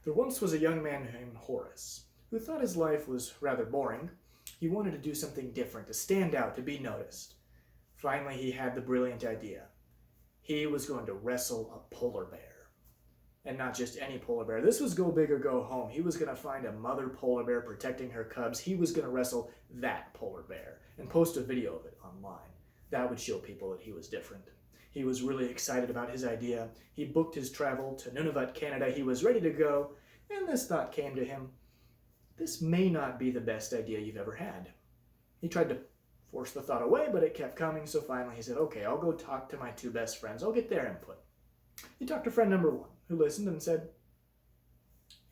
There once was a young man named Horace who thought his life was rather boring. He wanted to do something different, to stand out, to be noticed. Finally, he had the brilliant idea. He was going to wrestle a polar bear. And not just any polar bear. This was go big or go home. He was going to find a mother polar bear protecting her cubs. He was going to wrestle that polar bear and post a video of it online. That would show people that he was different. He was really excited about his idea. He booked his travel to Nunavut, Canada. He was ready to go, and this thought came to him. This may not be the best idea you've ever had. He tried to force the thought away, but it kept coming, so finally he said, okay, I'll go talk to my two best friends. I'll get their input. He talked to friend number one, who listened and said,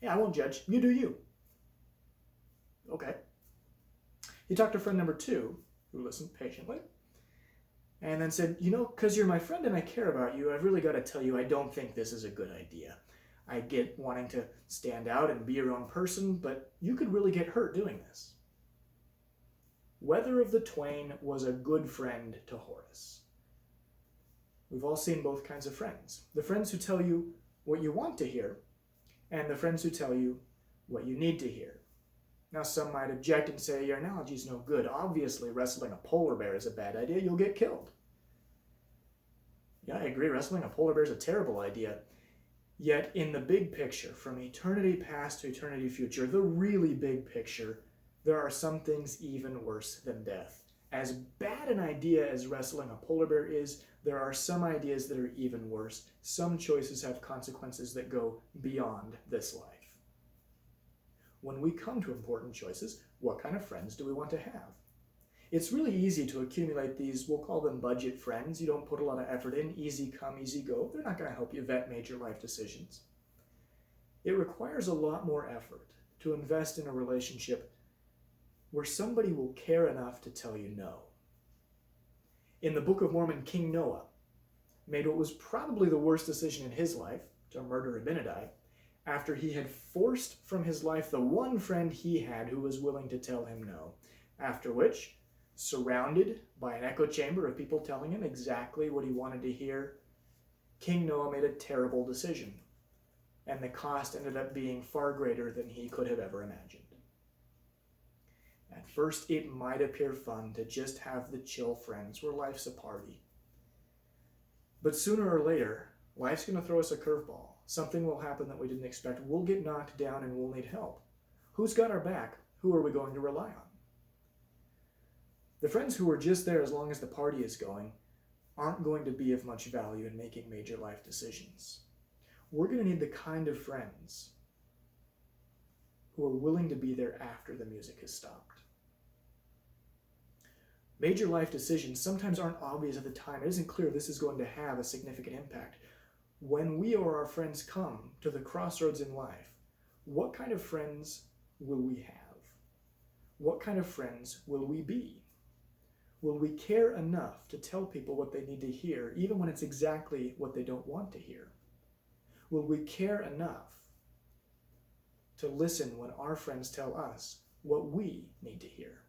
yeah, I won't judge. You do you. Okay. He talked to friend number two, who listened patiently, and then said, because you're my friend and I care about you, I've really got to tell you I don't think this is a good idea. I get wanting to stand out and be your own person, but you could really get hurt doing this. Whether of the twain was a good friend to Horace? We've all seen both kinds of friends. The friends who tell you what you want to hear, and the friends who tell you what you need to hear. Now, some might object and say, your analogy's no good. Obviously, wrestling a polar bear is a bad idea. You'll get killed. Yeah, I agree. Wrestling a polar bear is a terrible idea. Yet, in the big picture, from eternity past to eternity future, the really big picture, there are some things even worse than death. As bad an idea as wrestling a polar bear is, there are some ideas that are even worse. Some choices have consequences that go beyond this life. When we come to important choices, what kind of friends do we want to have? It's really easy to accumulate these, we'll call them budget friends. You don't put a lot of effort in, easy come, easy go. They're not going to help you vet major life decisions. It requires a lot more effort to invest in a relationship where somebody will care enough to tell you no. In the Book of Mormon, King Noah made what was probably the worst decision in his life, to murder Abinadi, after he had forced from his life the one friend he had who was willing to tell him no. After which, surrounded by an echo chamber of people telling him exactly what he wanted to hear, King Noah made a terrible decision, and the cost ended up being far greater than he could have ever imagined. At first, it might appear fun to just have the chill friends where life's a party. But sooner or later, life's going to throw us a curveball. Something will happen that we didn't expect. We'll get knocked down and we'll need help. Who's got our back? Who are we going to rely on? The friends who are just there as long as the party is going aren't going to be of much value in making major life decisions. We're going to need the kind of friends who are willing to be there after the music has stopped. Major life decisions sometimes aren't obvious at the time. It isn't clear this is going to have a significant impact. When we or our friends come to the crossroads in life, what kind of friends will we have? What kind of friends will we be? Will we care enough to tell people what they need to hear, even when it's exactly what they don't want to hear? Will we care enough to listen when our friends tell us what we need to hear?